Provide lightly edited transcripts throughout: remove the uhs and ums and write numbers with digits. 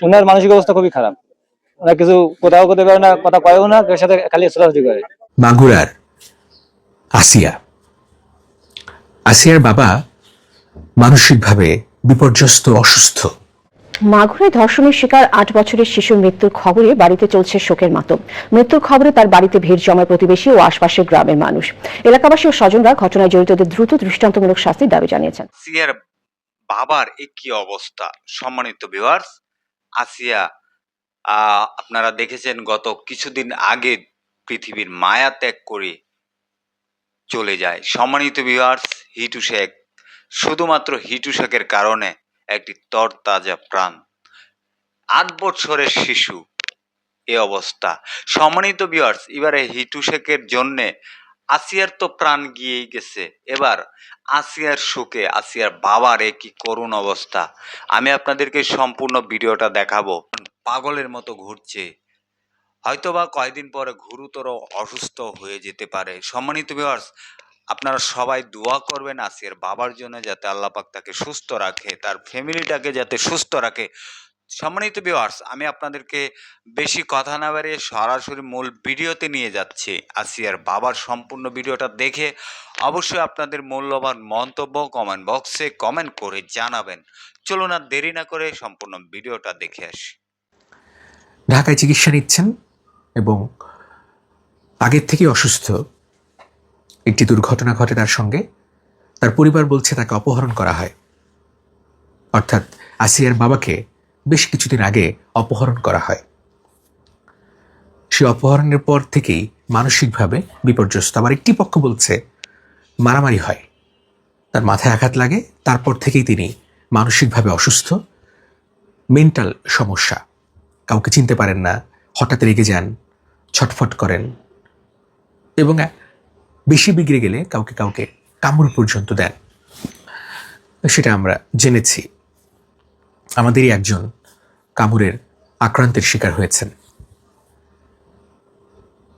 ওনার মানসিক অবস্থা খুবই খারাপ। ওরা কিছু কোথাও করতে পারে না, কথা কয়ও না, এর সাথে খালি ছোটাছুটি করে। মাগুরার আসিয়া, আসিয়ার বাবা মানসিকভাবে বিপর্যস্ত, অসুস্থ। মাগুরায় ধর্ষণের শিকার 8 বছরের শিশুর মৃত্যুর খবরে বাড়িতে চলছে শোকের মাতম। মৃত্যুর খবরে তার বাড়িতে ভিড় জমায় প্রতিবেশী ও আশপাশের গ্রামের মানুষ। এলাকাবাসী ও স্বজনরা ঘটনায় জড়িতদের দ্রুত দৃষ্টান্তমূলক শাস্তির দাবি জানিয়েছেন। আসিয়ার বাবার কি অবস্থা। সম্মানিত ভিউয়ার্স, আসিয়া আপনারা দেখেছেন গত কিছুদিন আগে পৃথিবীর মায়া ত্যাগ করে চলে যায়। সম্মানিত ভিউয়ার্স, হিটু শেখ, শুধুমাত্র হিটু শেখের কারণে একটি তরতাজা প্রাণ, 8 বছরের শিশু, এ অবস্থা। সম্মানিত ভিউয়ার্স, এবারে হিটু শেখের জন্যে আসিয়ার তো প্রাণ গিয়েই গেছে, এবার আসিয়ার শোকে আসিয়ার বাবার কি করুণ অবস্থা। আমি আপনাদেরকে সম্পূর্ণ ভিডিওটা দেখাবো। পাগলের মতো ঘুরছে, হয়তোবা কয়েকদিন পরে গুরুতর অসুস্থ হয়ে যেতে পারে। সম্মানিত ভিউয়ার্স, আপনারা সবাই দোয়া করবেন আসিয়ার বাবার জন্য, যাতে আল্লাহ পাক তাকে সুস্থ রাখে, তার ফ্যামিলিটাকে যাতে সুস্থ রাখে। সম্মানিত ভিউয়ার্স, আমি আপনাদেরকে বেশি কথা না বাড়িয়ে সরাসরি মূল ভিডিওতে নিয়ে যাচ্ছি। আসিয়ার বাবার সম্পূর্ণ ভিডিওটা দেখে অবশ্যই আপনাদের মূল্যবান মন্তব্য কমেন্ট বক্সে কমেন্ট করে জানাবেন। চলুন আর দেরি না করে সম্পূর্ণ ভিডিওটা দেখে আসি। ঢাকায় চিকিৎসা নিচ্ছেন এবং আগের থেকেই অসুস্থ। একটি দুর্ঘটনা ঘটে তার সঙ্গে। তার পরিবার বলছে তাকে অপহরণ করা হয়, অর্থাৎ আসিয়ার বাবাকে বেশ কিছুদিন আগে অপহরণ করা হয়। সে অপহরণের পর থেকেই মানসিকভাবে বিপর্যস্ত। আবার একটি পক্ষ বলছে মারামারি হয়, তার মাথায় আঘাত লাগে, তারপর থেকেই তিনি মানসিকভাবে অসুস্থ, মেন্টাল সমস্যা, কাউকে চিনতে পারেন না, হঠাৎ রেগে যান, ছটফট করেন এবং বেশি বিগড়ে গেলে কাউকে কাউকে কামড় পর্যন্ত দেন। সেটা আমরা জেনেছি। আমাদেরই একজন কামড়ের আক্রান্তের শিকার হয়েছেন।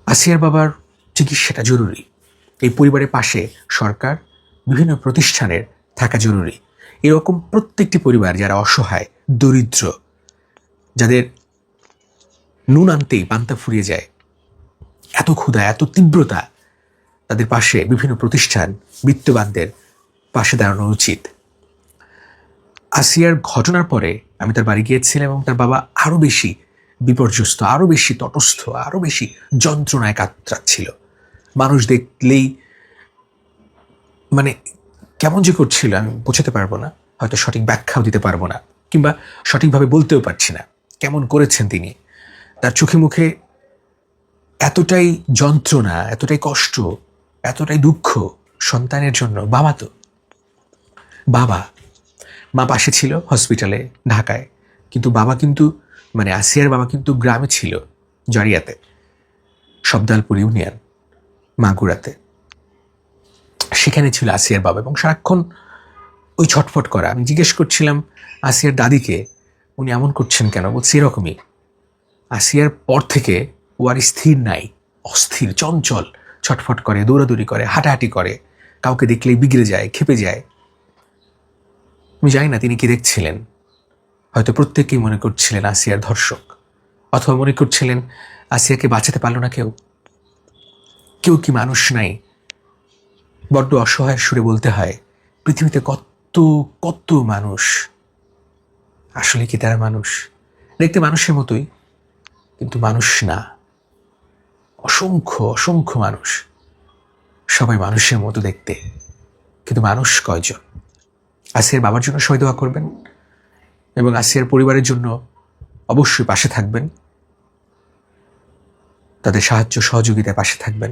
আসিয়ার বাবার চিকিৎসাটা জরুরি। এই পরিবারের পাশে সরকার, বিভিন্ন প্রতিষ্ঠানের থাকা জরুরি। এরকম প্রত্যেকটি পরিবার যারা অসহায়, দরিদ্র, যাদের নুন আনতেই পান্তা ফুরিয়ে যায়, এত ক্ষুধা, এত তীব্রতা, তাদের পাশে বিভিন্ন প্রতিষ্ঠান, বিত্তবানদের পাশে দাঁড়ানো উচিত। আসিয়ার ঘটনার পরে আমি তার বাড়ি গিয়েছিলাম এবং তার বাবা আরও বেশি বিপর্যস্ত, আরও বেশি তটস্থ, আরও বেশি যন্ত্রণায় কাতরাচ্ছিল। মানুষ দেখলেই মানে কেমন যে করছিল আমি বোঝাতে পারবো না, হয়তো সঠিক ব্যাখ্যাও দিতে পারবো না, কিংবা সঠিকভাবে বলতেও পারছি না কেমন করেছেন তিনি। তার চোখে মুখে এতটাই যন্ত্রণা, এতটাই কষ্ট, এতটাই দুঃখ সন্তানের জন্য। বাবা তো বাবা, মা পাশে ছিল হসপিটালে ঢাকায়, কিন্তু বাবা কিন্তু আসিয়ার বাবা কিন্তু গ্রামে ছিল, জারিয়াতে, শব্দালপুর ইউনিয়ন, মাগুরাতে। সেখানে ছিল আসিয়ার বাবা এবং সারাক্ষণ ওই ছটফট করা। আমি জিজ্ঞেস করছিলাম আসিয়ার দাদিকে, উনি এমন করছেন কেন? বলছি এরকমই, আসিয়ার পর থেকে ও আর স্থির নাই, অস্থির, চঞ্চল, ছটফট করে, দৌড়াদৌড়ি করে, হাঁটাহাঁটি করে, কাউকে দেখলেই বিগড়ে যায়, খেপে যায়। আমি জানি না তিনি কি দেখছিলেন। হয়তো প্রত্যেকেই মনে করছিলেন আসিয়ার ধর্ষক, অথবা মনে করছিলেন আসিয়াকে বাঁচাতে পারল না কেউ। কেউ কি মানুষ নাই? বড্ড অসহায় সুরে বলতে হয়, পৃথিবীতে কত কত মানুষ। আসলে কি তারা মানুষ? দেখতে মানুষের মতোই, কিন্তু মানুষ না। অসংখ্য অসংখ্য মানুষ, সবাই মানুষের মতো দেখতে, কিন্তু মানুষ কয়জন? আসিয়ার বাবার জন্য সবাই দোয়া করবেন এবং আসিয়ার পরিবারের জন্য অবশ্যই পাশে থাকবেন, তাদের সাহায্য সহযোগিতায় পাশে থাকবেন।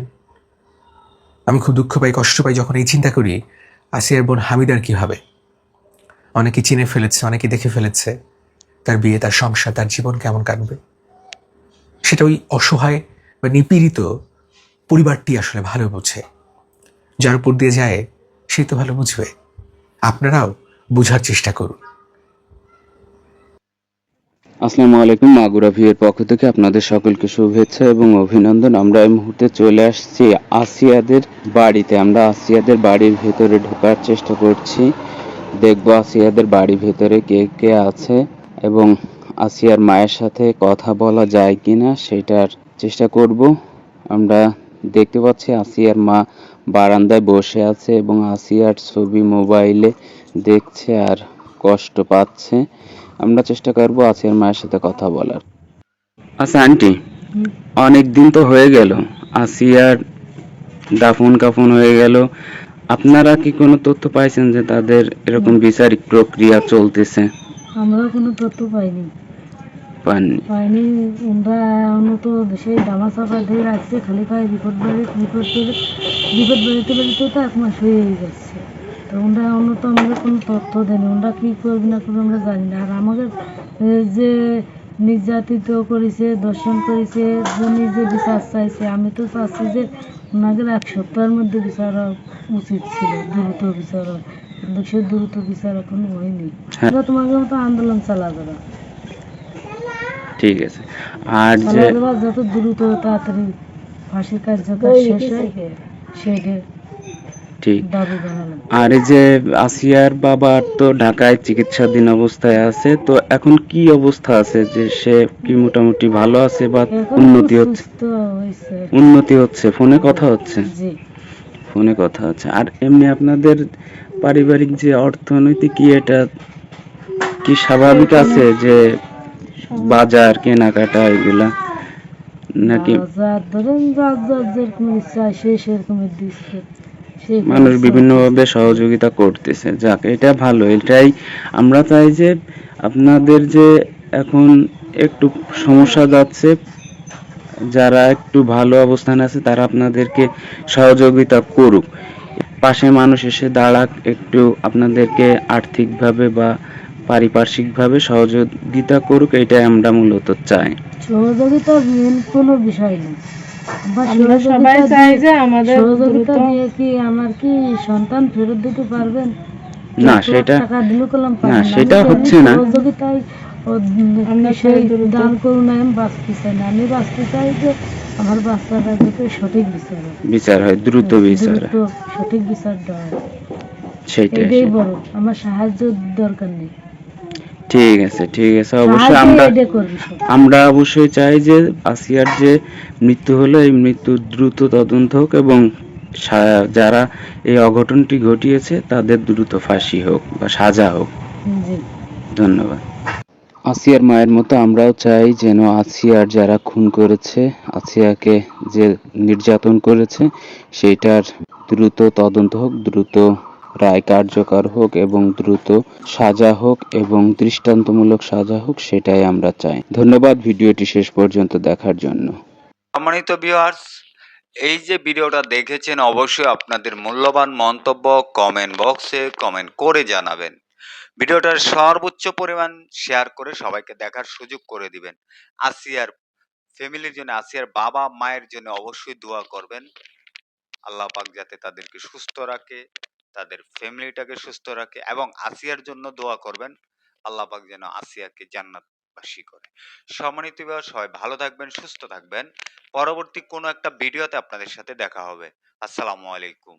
আমি খুব দুঃখ পাই, কষ্ট পাই যখন এই চিন্তা করি আসিয়ার বোন হামিদার কী হবে। অনেকে চিনে ফেলেছে, অনেকে দেখে ফেলেছে, তার বিয়ে, তার সংসার, তার জীবন কেমন কাটবে। সেটা ওই অসহায় বা নিপীড়িত পরিবারটি আসলে ভালো বোঝে। যার উপর দিয়ে যায় সে তো ভালো বুঝবে। আপনারাও বোঝার চেষ্টা করুন। আসসালামু আলাইকুম। মাগুরা ভিউয়ের পক্ষ থেকে আপনাদের সকলকে শুভেচ্ছা এবং অভিনন্দন। আমরা এই মুহূর্তে চলে আসছি আসিয়াদের বাড়িতে। আমরা আসিয়াদের বাড়ির ভেতরে ঢোকার চেষ্টা করছি, দেখবো আসিয়াদের বাড়ির ভেতরে কে কে আছে এবং আসিয়ার মায়ের সাথে কথা বলা যায় কিনা সেটার চেষ্টা করব। আমরা দেখতে পাচ্ছি আসিয়ার মা বারান্দায় বসে আছে এবং আসিয়ার ছবি মোবাইলে দেখছে আর কষ্ট পাচ্ছে। আমরা চেষ্টা করব আসিয়ার মায়ের সাথে কথা বলার। আচ্ছা আন্টি, অনেক দিন তো হয়ে গেল আসিয়ার দাফন কাফন হয়ে গেল, আপনারা কি কোনো তথ্য পাইছেন যে তাদের এরকম বিচারিক প্রক্রিয়া চলতেছে? আমরা কোনো তথ্য পাইনি পাননি? পাইনি ওরা উন্নত সেই দামা চাপা দিয়ে রাখছে, খালি পায়ে বিপদ বেরোতে বেরোতে তো 1 মাস হয়ে গেছে। তো ওরা উন্নত আমাদের কোনো তথ্য দেয়নি, ওরা কী করবে না করবে আমরা জানি না। আর আমাদের যে নির্যাতিত করেছে, দর্শন করেছে, যে বিচার চাইছে, আমি তো চাচ্ছি যে ওনাদের 1 সপ্তাহের মধ্যে বিচার হওয়া উচিত ছিল, দ্রুত বিচার হওয়া। কিন্তু সে দ্রুত বিচার এখনো হয়নি। হ্যাঁ। আমরা তোমাকে মতো আন্দোলন চালাবে না, ঠিক আছে। আর যে যত দ্রুত তাড়াতাড়ি ফাঁসির কার্যকর শেষ হয় সেটা ঠিক, দাবি জানালাম। আর এই যে আসিয়ার বাবার তো ঢাকায় চিকিৎসাধীন অবস্থায় আছে, তো এখন কি অবস্থা আছে, যে সে কি মোটামুটি ভালো আছে বা এখন উন্নতি হচ্ছে? সুস্থ হয়েছে। উন্নতি হচ্ছে, ফোনে কথা হচ্ছে? জি, ফোনে কথা হচ্ছে। আর এমনি আপনাদের পারিবারিক যে অর্থনৈতিক এটা কি স্বাভাবিক আছে, যে বাজার কেনাকাটা এগুলা, নাকি বাজার ধরেন যার যার যেরকম ইচ্ছা সে সেরকমের দিচ্ছে, সেই মানুষ খরচ বিভিন্নভাবে চলতেছে। সহযোগিতা করতেছে? যাক, এটা ভালো। এটাই আমরা চাই যে আপনাদের যে এখন একটু সমস্যা যাচ্ছে, যারা একটু ভালো অবস্থানে আছে তারা আপনাদেরকে সহযোগিতা করুক, পাশে মানুষ এসে দাঁড়াক, একটু আপনাদেরকে আর্থিকভাবে বা পারিপার্শ্বিকভাবে সহযোগিতা করুক, এটাই আমরা মূলত চাই। সহযোগিতা মেন কোনো বিষয় না। আমরা সবাই চাই যে আমাদের সহযোগিতা দ্রুত দিয়ে কি আমার কি সন্তান ফেরত দিতে পারবেন? না, 1 লাখ সেটা টাকা দিলে করলাম না, পারবেন না। সেটা আমি হচ্ছে না। সহযোগিতায় আমরা সেই চাই দ্রুত। দান করুন, আমি বাঁচতে চাই না। আমি বাঁচতে চাই যে আমার বাচ্চাটা যাতে সঠিক বিচার হয়, বিচার হয়, দ্রুত বিচার হয়। দ্রুত সঠিক বিচার দেওয়া হয়। সেইটাই এটাই সেটাই। বড়, আমার সাহায্য দরকার নেই, ঠিক আছে, ঠিক আছে, অবশ্যই সাহায্য আমরা এটা করবি সব। আমরা অবশ্যই চাই যে আসিয়ার যে মৃত্যু হলো এই মৃত্যু দ্রুত তদন্ত হোক এবং যারা এই অঘটনটি ঘটিয়েছে তাদের দ্রুত ফাঁসি হোক বা সাজা হোক। জি, ধন্যবাদ। আসিয়ার মায়ের মতো আমরাও চাই যেন আসিয়ার যারা খুন করেছে, আসিয়াকে যে নির্যাতন করেছে সেইটার দ্রুত তদন্ত হোক, দ্রুত রায় কার্যকর হোক এবং দ্রুত সাজা হোক এবং দৃষ্টান্তমূলক সাজা হোক, সেটাই আমরা চাই। ধন্যবাদ ভিডিওটি শেষ পর্যন্ত দেখার জন্য। সম্মানিত ভিউয়ার্স, এই যে ভিডিওটা দেখেছেন অবশ্যই আপনাদের মূল্যবান মন্তব্য কমেন্ট বক্সে কমেন্ট করে জানাবেন। ভিডিওটার সর্বোচ্চ পরিমাণ শেয়ার করে সবাইকে দেখার সুযোগ করে দিবেন। আসিয়ার ফ্যামিলির জন্য, আসিয়ার বাবা মায়ের জন্য অবশ্যই দোয়া করবেন। আল্লাহ পাক যাতে তাদেরকে সুস্থ রাখে, তাদের ফ্যামিলিটাকে সুস্থ রাখে এবং আসিয়ার জন্য দোয়া করবেন। আল্লাহ পাক যেন আসিয়াকে জান্নাতবাসী করে। সম্মানিত ভিউয়ার, সবাই ভালো থাকবেন, সুস্থ থাকবেন। পরবর্তী কোনো একটা ভিডিওতে আপনাদের সাথে দেখা হবে। আসসালামু আলাইকুম।